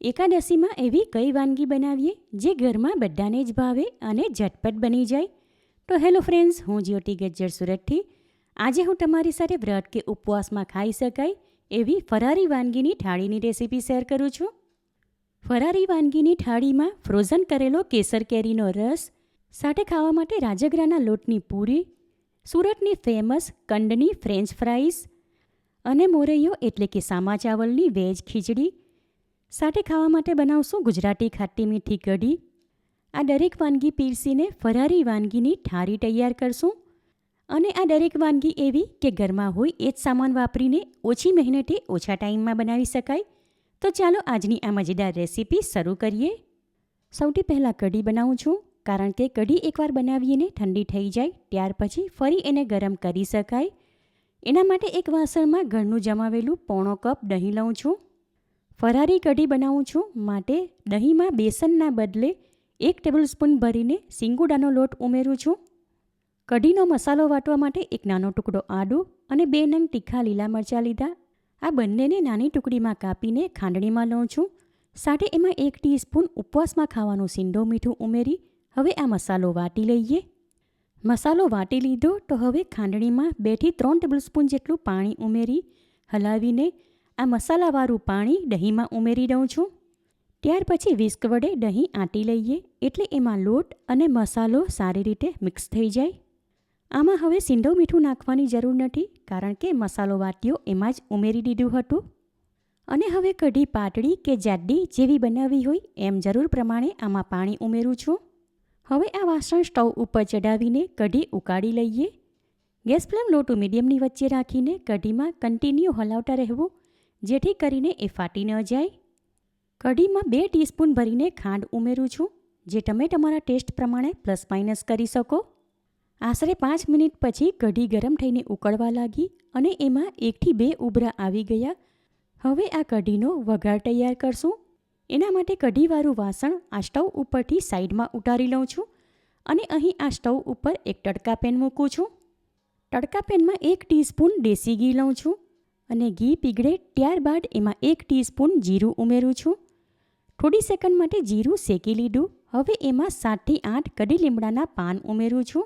એકાદશીમાં એવી કઈ વાનગી બનાવીએ જે ઘરમાં બધાને જ ભાવે અને ઝટપટ બની જાય? તો હેલો ફ્રેન્ડ્સ, હું જ્યોતિ ગજ્જર સુરતથી. આજે હું તમારી સાથે વ્રત કે ઉપવાસમાં ખાઈ શકાય એવી ફરારી વાનગીની થાળીની રેસીપી શેર કરું છું. ફરારી વાનગીની થાળીમાં ફ્રોઝન કરેલો કેસર કેરીનો રસ, સાથે ખાવા માટે રાજગરાના લોટની પૂરી, સુરતની ફેમસ કંડની ફ્રેન્ચ ફ્રાઈસ અને મોરૈયો એટલે કે સામા ચાવલની વેજ ખીચડી. સાથે ખાવા માટે બનાવશું ગુજરાતી ખાટી મીઠી કઢી. આ દરેક વાનગી પીરસીને ફરારી વાનગીની થાળી તૈયાર કરશું. અને આ દરેક વાનગી એવી કે ઘરમાં હોય એ જ સામાન વાપરીને ઓછી મહેનતે ઓછા ટાઈમમાં બનાવી શકાય. તો ચાલો આજની આ મજેદાર રેસીપી શરૂ કરીએ. સૌથી પહેલાં કઢી બનાવું છું, કારણ કે કઢી એકવાર બનાવીને ઠંડી થઈ જાય ત્યાર પછી ફરી એને ગરમ કરી શકાય. એના માટે એક વાસણમાં ઘરનું જમાવેલું પોણો કપ દહીં લઉં છું. ફરારી કઢી બનાવું છું માટે દહીંમાં બેસનના બદલે 1 ટેબલસ્પૂન ભરીને સિંગુડાનો લોટ ઉમેરું છું. કઢીનો મસાલો વાટવા માટે એક નાનો ટુકડો આદું અને 2 નંગ તીખા લીલા મરચાં લીધા. આ બંનેને નાની ટુકડીમાં કાપીને ખાંડણીમાં લઉં છું. સાથે એમાં 1 ટીસ્પૂન ઉપવાસમાં ખાવાનું સીંધો મીઠું ઉમેરી હવે આ મસાલો વાટી લઈએ. મસાલો વાટી લીધો તો હવે ખાંડણીમાં 2 થી 3 ટેબલસ્પૂન જેટલું પાણી ઉમેરી હલાવીને આ મસાલાવાળું પાણી દહીંમાં ઉમેરી દઉં છું. ત્યાર પછી વિસ્ક વડે દહીં આંટી લઈએ એટલે એમાં લોટ અને મસાલો સારી રીતે મિક્સ થઈ જાય. આમાં હવે સીંધો મીઠું નાખવાની જરૂર નથી, કારણ કે મસાલો વાટ્યો એમાં જ ઉમેરી દીધું હતું. અને હવે કઢી પાતળી કે જાડી જેવી બનાવવી હોય એમ જરૂર પ્રમાણે આમાં પાણી ઉમેરું છું. હવે આ વાસણ સ્ટવ ઉપર ચડાવીને કઢી ઉકાળી લઈએ. ગેસ ફ્લેમ લો ટુ મીડિયમની વચ્ચે રાખીને કઢીમાં કન્ટિન્યુ હલાવતા રહેવું, જેથી કરીને એ ફાટી ન જાય. કઢીમાં 2 ટીસ્પૂન ભરીને ખાંડ ઉમેરું છું, જે તમે તમારા ટેસ્ટ પ્રમાણે પ્લસ માઇનસ કરી શકો. આશરે 5 મિનિટ પછી કઢી ગરમ થઈને ઉકળવા લાગી અને એમાં 1 થી 2 ઉભરા આવી ગયા. હવે આ કઢીનો વઘાર તૈયાર કરશું. એના માટે કઢીવાળું વાસણ આ સ્ટવ ઉપરથી સાઈડમાં ઉતારી લઉં છું અને અહીં આ સ્ટવ ઉપર એક તડકા પેન મૂકું છું. તડકા પેનમાં 1 ટીસ્પૂન દેશી ઘી લઉં છું અને ઘી પીગળે ત્યારબાદ એમાં 1 ટીસ્પૂન જીરું ઉમેરું છું. થોડી સેકન્ડ માટે જીરું શેકી લીધું. હવે એમાં 7 થી 8 કઢી લીમડાના પાન ઉમેરું છું.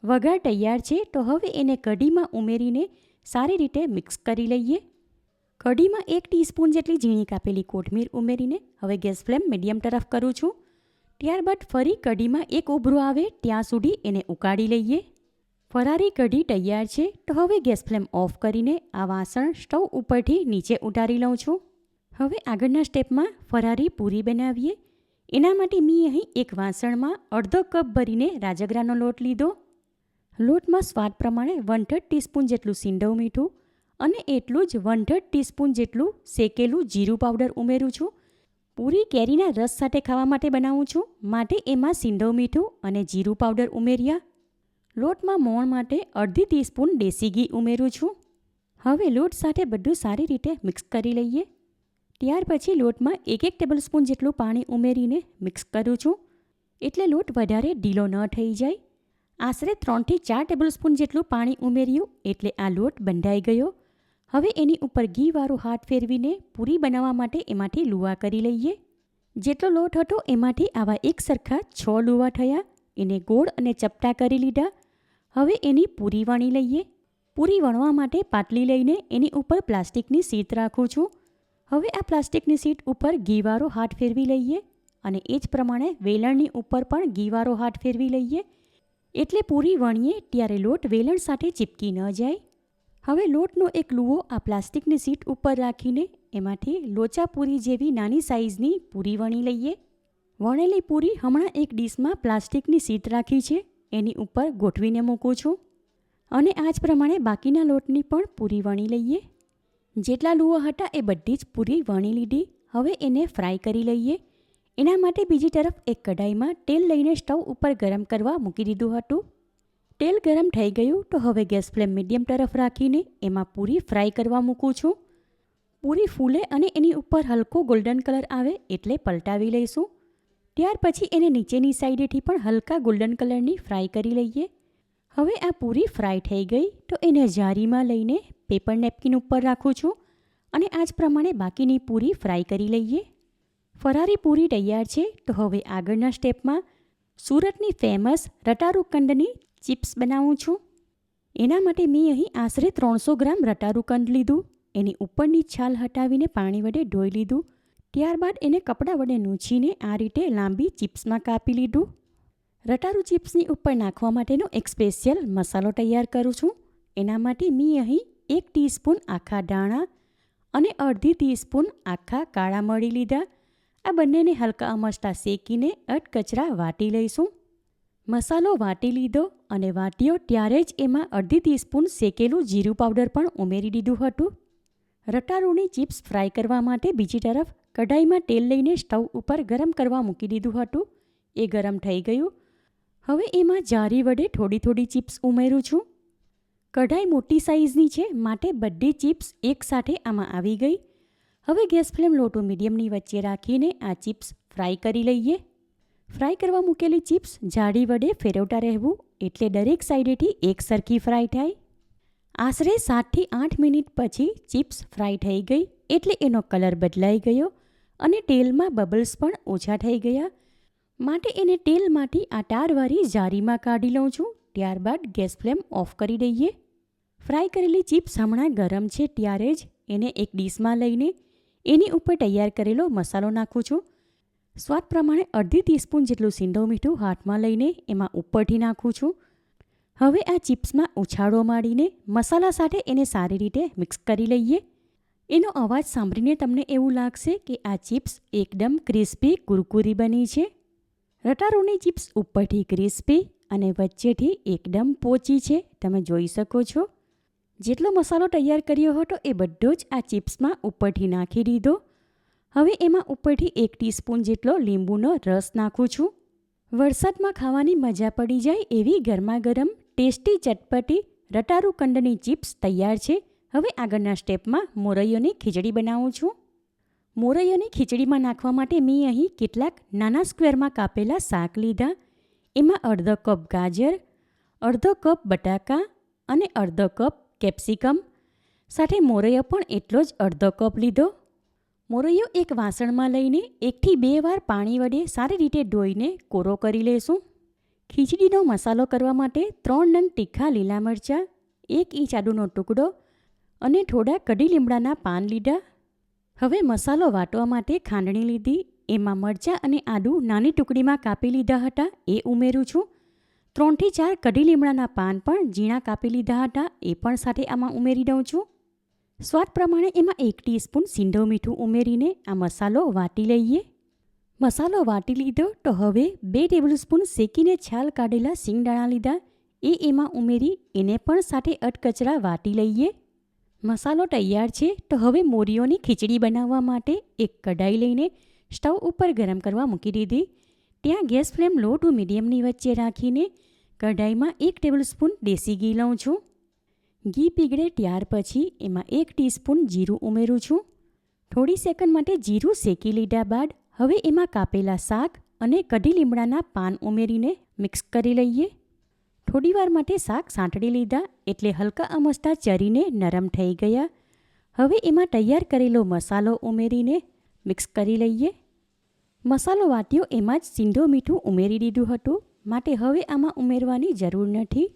વઘાર તૈયાર છે તો હવે એને કઢીમાં ઉમેરીને સારી રીતે મિક્સ કરી લઈએ. કઢીમાં 1 ટીસ્પૂન જેટલી ઝીણી કાપેલી કોથમીર ઉમેરીને હવે ગેસ ફ્લેમ મીડિયમ તરફ કરું છું. ત્યારબાદ ફરી કઢીમાં એક ઉભરો આવે ત્યાં સુધી એને ઉકાળી લઈએ. ફરારી કઢી તૈયાર છે તો હવે ગેસ ફ્લેમ ઓફ કરીને આ વાસણ સ્ટવ ઉપરથી નીચે ઉતારી લઉં છું. હવે આગળના સ્ટેપમાં ફરારી પૂરી બનાવીએ. એના માટે મેં અહીં એક વાસણમાં અડધો કપ ભરીને રાજગરાનો લોટ લીધો. લોટમાં સ્વાદ પ્રમાણે 1/3 ટીસ્પૂન જેટલું સીંધો મીઠું અને એટલું જ 1/3 ટીસ્પૂન જેટલું શેકેલું જીરું પાવડર ઉમેરું છું. પૂરી કેરીના રસ સાથે ખાવા માટે બનાવું છું, માટે એમાં સીંધો મીઠું અને જીરું પાવડર ઉમેર્યા. લોટમાં મોણ માટે અડધી ટીસ્પૂન દેશી ઘી ઉમેરું છું. હવે લોટ સાથે બધું સારી રીતે મિક્સ કરી લઈએ. ત્યાર પછી લોટમાં 1 ટેબલસ્પૂન જેટલું પાણી ઉમેરીને મિક્સ કરું છું, એટલે લોટ વધારે ઢીલો ન થઈ જાય. આશરે 3 થી 4 ટેબલસ્પૂન જેટલું પાણી ઉમેર્યું એટલે આ લોટ બંધાઈ ગયો. હવે એની ઉપર ઘીવાળું હાથ ફેરવીને પૂરી બનાવવા માટે એમાંથી લુવા કરી લઈએ. જેટલો લોટ હતો એમાંથી આવા એક સરખા 6 લુવા થયા. એને ગોળ અને ચપટા કરી લીધા. હવે એની પૂરી વણી લઈએ. પૂરી વણવા માટે પાટલી લઈને એની ઉપર પ્લાસ્ટિકની શીટ રાખું છું. હવે આ પ્લાસ્ટિકની શીટ ઉપર ઘીવાળો હાથ ફેરવી લઈએ અને એ જ પ્રમાણે વેલણની ઉપર પણ ઘીવાળો હાથ ફેરવી લઈએ, એટલે પૂરી વણીએ ત્યારે લોટ વેલણ સાથે ચીપકી ન જાય. હવે લોટનો એક લુવો આ પ્લાસ્ટિકની શીટ ઉપર રાખીને એમાંથી લોચા પૂરી જેવી નાની સાઇઝની પૂરી વણી લઈએ. વણેલી પૂરી હમણાં એક ડીશમાં પ્લાસ્ટિકની શીટ રાખી છે એની ઉપર ગોઠવીને મૂકું છું અને આ જ પ્રમાણે બાકીના લોટની પણ પૂરી વણી લઈએ. જેટલા લુવા હતા એ બધી જ પૂરી વણી લીધી. હવે એને ફ્રાય કરી લઈએ. એના માટે બીજી તરફ એક કઢાઈમાં તેલ લઈને સ્ટવ ઉપર ગરમ કરવા મૂકી દીધું હતું. તેલ ગરમ થઈ ગયું તો હવે ગેસ ફ્લેમ મીડિયમ તરફ રાખીને એમાં પૂરી ફ્રાય કરવા મૂકું છું. પૂરી ફૂલે અને એની ઉપર હલકો ગોલ્ડન કલર આવે એટલે પલટાવી લઈશું. ત્યાર પછી એને નીચેની સાઈડેથી પણ હલકા ગોલ્ડન કલરની ફ્રાય કરી લઈએ. હવે આ પૂરી ફ્રાય થઈ ગઈ તો એને જારીમાં લઈને પેપર નેપકિન ઉપર રાખું છું અને આ જ પ્રમાણે બાકીની પૂરી ફ્રાય કરી લઈએ. ફરારી પૂરી તૈયાર છે. તો હવે આગળના સ્ટેપમાં સુરતની ફેમસ રટારુકંડની ચિપ્સ બનાવું છું. એના માટે મેં અહીં આશરે 300 ગ્રામ રટારુકંડ લીધું. એની ઉપરની છાલ હટાવીને પાણી વડે ધોઈ લીધું. ત્યારબાદ એને કપડાં વડે નૂછીને આ રીતે લાંબી ચિપ્સમાં કાપી લીધું. રટારુ ચિપ્સની ઉપર નાખવા માટેનો એક સ્પેશિયલ મસાલો તૈયાર કરું છું. એના માટે મેં અહીં 1 ટીસ્પૂન આખા ધાણા અને અડધી ટીસ્પૂન આખા કાળા મરી લીધા. આ બંનેને હલકા અમસ્તા શેકીને અધકચરા વાટી લઈશું. મસાલો વાટી લીધો અને વાટ્યો ત્યારે જ એમાં અડધી ટીસ્પૂન શેકેલું જીરું પાવડર પણ ઉમેરી દીધું હતું. રટારુની ચિપ્સ ફ્રાય કરવા માટે બીજી તરફ કઢાઈમાં તેલ લઈને સ્ટવ ઉપર ગરમ કરવા મૂકી દીધું હતું. એ ગરમ થઈ ગયું. હવે એમાં જારી વડે થોડી ચિપ્સ ઉમેરું છું. કઢાઈ મોટી સાઇઝની છે માટે બધી ચિપ્સ એકસાથે આમાં આવી ગઈ. હવે ગેસ ફ્લેમ લો ટુ મીડિયમની વચ્ચે રાખીને આ ચિપ્સ ફ્રાય કરી લઈએ. ફ્રાય કરવા મૂકેલી ચિપ્સ જાળી વડે ફેરવતા રહેવું એટલે દરેક સાઈડેથી એક સરખી ફ્રાય થાય. આશરે 7થી 8 મિનિટ પછી ચિપ્સ ફ્રાય થઈ ગઈ એટલે એનો કલર બદલાઈ ગયો અને તેલમાં બબલ્સ પણ ઓછા થઈ ગયા. માટે એને તેલમાંથી આ તારવાળી જારીમાં કાઢી લઉં છું. ત્યારબાદ ગેસ ફ્લેમ ઓફ કરી દઈએ. ફ્રાય કરેલી ચિપ્સ હમણાં ગરમ છે ત્યારે જ એને એક ડીશમાં લઈને એની ઉપર તૈયાર કરેલો મસાલો નાખું છું. સ્વાદ પ્રમાણે અડધી ટીસ્પૂન જેટલું સીંધો મીઠું હાથમાં લઈને એમાં ઉપરથી નાખું છું. હવે આ ચિપ્સમાં ઉછાળો માંડીને મસાલા સાથે એને સારી રીતે મિક્સ કરી લઈએ. એનો અવાજ સાંભળીને તમને એવું લાગશે કે આ ચિપ્સ એકદમ ક્રિસ્પી કુરકુરી બની છે. રટારુની ચિપ્સ ઉપરથી ક્રિસ્પી અને વચ્ચેથી એકદમ પોચી છે. તમે જોઈ શકો છો. જેટલો મસાલો તૈયાર કર્યો હતો એ બધો જ આ ચિપ્સમાં ઉપરથી નાખી દીધો. હવે એમાં ઉપરથી 1 ટીસ્પૂન જેટલો લીંબુનો રસ નાખું છું. વરસાદમાં ખાવાની મજા પડી જાય એવી ગરમા ગરમ ટેસ્ટી ચટપટી રટારુકંડની ચિપ્સ તૈયાર છે. હવે આગળના સ્ટેપમાં મોરૈયોની ખીચડી બનાવું છું. મોરૈયોની ખીચડીમાં નાખવા માટે મેં અહીં કેટલાક નાના સ્ક્વેરમાં કાપેલા શાક લીધા. એમાં અડધો કપ ગાજર, અડધો કપ બટાકા અને અડધો કપ કેપ્સિકમ સાથે મોરૈયો પણ એટલો જ અડધો કપ લીધો. મોરૈયો એક વાસણમાં લઈને 1 થી 2 વાર પાણી વડે સારી રીતે ધોઈને કોરો કરી લેશું. ખીચડીનો મસાલો કરવા માટે 3 નંગ તીખા લીલા મરચાં, 1 ઇંચ આદુનો ટુકડો અને થોડા કઢી લીમડાના પાન લીધા. હવે મસાલો વાટવા માટે ખાંડણી લીધી. એમાં મરચાં અને આદુ નાની ટુકડીમાં કાપી લીધા હતા એ ઉમેરું છું. 3 થી 4 કઢી લીમડાના પાન પણ ઝીણા કાપી લીધા હતા એ પણ સાથે આમાં ઉમેરી દઉં છું. સ્વાદ પ્રમાણે એમાં 1 ટીસ્પૂન સીંધો મીઠું ઉમેરીને આ મસાલો વાટી લઈએ. મસાલો વાટી લીધો તો હવે 2 ટેબલસ્પૂન શેકીને છાલ કાઢેલા સિંગદાણા લીધા એ એમાં ઉમેરી એને પણ સાથે અધકચરા વાટી લઈએ. મસાલો તૈયાર છે તો હવે મોરીઓની ખીચડી બનાવવા માટે એક કઢાઈ લઈને સ્ટવ ઉપર ગરમ કરવા મૂકી દીધી. ત્યાં ગેસ ફ્લેમ લો ટુ મીડિયમની વચ્ચે રાખીને કઢાઈમાં 1 ટેબલસ્પૂન દેશી ઘી લઉં છું. ઘી પીગળે ત્યાર પછી એમાં 1 ટીસ્પૂન જીરું ઉમેરું છું. થોડી સેકન્ડ માટે જીરું શેકી લીધા બાદ હવે એમાં કાપેલા શાક અને કઢી લીમડાના પાન ઉમેરીને મિક્સ કરી લઈએ. થોડીવાર માટે શાક સાંતળી લીધા એટલે હલકા અમસ્તા ચરીને નરમ થઈ ગયા. હવે એમાં તૈયાર કરેલો મસાલો ઉમેરીને મિક્સ કરી લઈએ. મસાલો વાટ્યો એમાં જ સીંધો મીઠું ઉમેરી દીધું હતું માટે હવે આમાં ઉમેરવાની જરૂર નથી.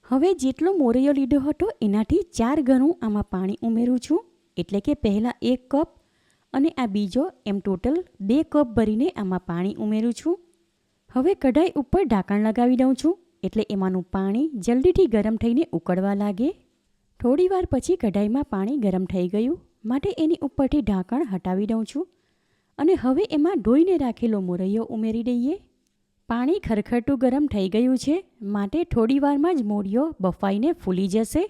હવે જેટલો મોરૈયો લીધો હતો એનાથી 4 ગણું આમાં પાણી ઉમેરું છું. એટલે કે પહેલાં 1 કપ અને આ બીજો એમ ટોટલ 2 કપ ભરીને આમાં પાણી ઉમેરું છું. હવે કઢાઈ ઉપર ઢાંકણ લગાવી દઉં છું એટલે એમાંનું પાણી જલ્દીથી ગરમ થઈને ઉકળવા લાગે. થોડીવાર પછી કઢાઈમાં પાણી ગરમ થઈ ગયું માટે એની ઉપરથી ઢાંકણ હટાવી દઉં છું અને હવે એમાં ધોઈને રાખેલો મોરૈયો ઉમેરી દઈએ. પાણી ખરખરતું ગરમ થઈ ગયું છે માટે થોડીવારમાં જ મોરૈયો બફાઈને ફૂલી જશે.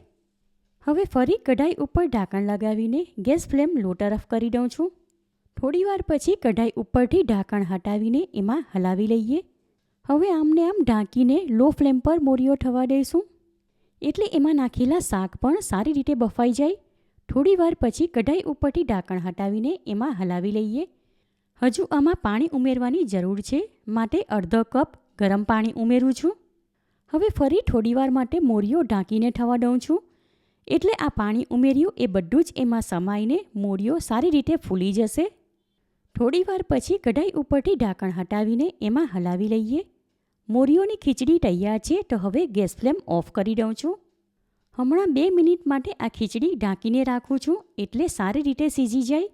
હવે ફરી કઢાઈ ઉપર ઢાંકણ લગાવીને ગેસ ફ્લેમ લો તરફ કરી દઉં છું. થોડીવાર પછી કઢાઈ ઉપરથી ઢાંકણ હટાવીને એમાં હલાવી લઈએ. હવે આમને આમ ઢાંકીને લો ફ્લેમ પર મોરૈયો થવા દઈશું એટલે એમાં નાખેલા શાક પણ સારી રીતે બફાઈ જાય. થોડીવાર પછી કઢાઈ ઉપરથી ઢાંકણ હટાવીને એમાં હલાવી લઈએ. હજુ આમાં પાણી ઉમેરવાની જરૂર છે માટે અડધો કપ ગરમ પાણી ઉમેરું છું. હવે ફરી થોડીવાર માટે મોરૈયો ઢાંકીને થવા દઉં છું એટલે આ પાણી ઉમેર્યું એ બધું જ એમાં સમાઈને મોરૈયો સારી રીતે ફૂલી જશે. થોડીવાર પછી કઢાઈ ઉપરથી ઢાંકણ હટાવીને એમાં હલાવી લઈએ. મોરીઓની ખીચડી તૈયાર છે તો હવે ગેસ ફ્લેમ ઓફ કરી દઉં છું. હમણાં 2 મિનિટ માટે આ ખીચડી ઢાંકીને રાખું છું એટલે સારી રીતે સીજી જાય.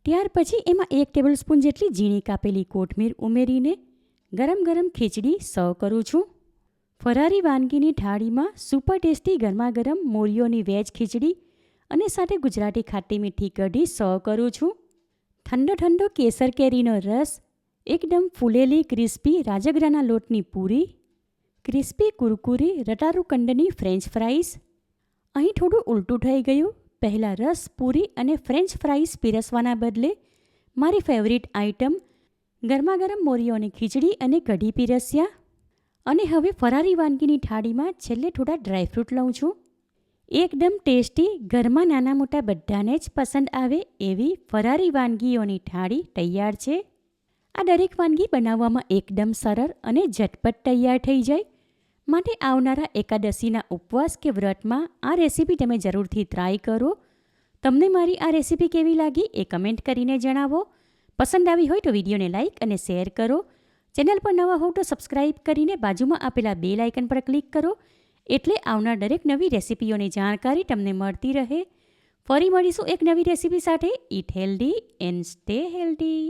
ત્યાર પછી એમાં 1 ટેબલસ્પૂન જેટલી ઝીણી કાપેલી કોથમીર ઉમેરીને ગરમ ગરમ ખીચડી સર્વ કરું છું. ફરારી વાનગીની થાળીમાં સુપર ટેસ્ટી ગરમાગરમ મોરીઓની વેજ ખીચડી અને સાથે ગુજરાતી ખાટી મીઠી કઢી સર્વ કરું છું. ઠંડો ઠંડો કેસર કેરીનો રસ, એકદમ ફૂલેલી ક્રિસ્પી રાજગરાના લોટની પૂરી, ક્રિસ્પી કુરકુરી રટારૂ કંડની ફ્રેન્ચ ફ્રાઈસ. અહીં થોડું ઉલટું થઈ ગયું. પહેલાં રસ, પૂરી અને ફ્રેન્ચ ફ્રાઈસ પીરસવાના બદલે મારી ફેવરિટ આઇટમ ગરમાગરમ મોરીઓની ખીચડી અને કઢી પીરસ્યા. અને હવે ફરારી વાનગીની થાળીમાં છેલ્લે થોડા ડ્રાયફ્રૂટ લઉં છું. એકદમ ટેસ્ટી, ઘરમાં નાના મોટા બધાને જ પસંદ આવે એવી ફરારી વાનગીઓની થાળી તૈયાર છે. આ દરેક વાનગી બનાવવામાં એકદમ સરળ અને ઝટપટ તૈયાર થઈ જાય. માટે આવનારા એકાદશીના ઉપવાસ કે વ્રતમાં આ રેસીપી તમે જરૂરથી ટ્રાય કરો. તમને મારી આ રેસીપી કેવી લાગી એ કમેન્ટ કરીને જણાવો. પસંદ આવી હોય તો વિડીયોને લાઇક અને શેર કરો. ચેનલ પર નવા હો તો સબસ્ક્રાઇબ કરીને બાજુમાં આપેલા બેલ આઇકન પર ક્લિક કરો એટલે આવનાર દરેક નવી રેસીપીઓની જાણકારી તમને મળતી રહે. ફરી મળીશું એક નવી રેસીપી સાથે. Eat healthy and stay healthy.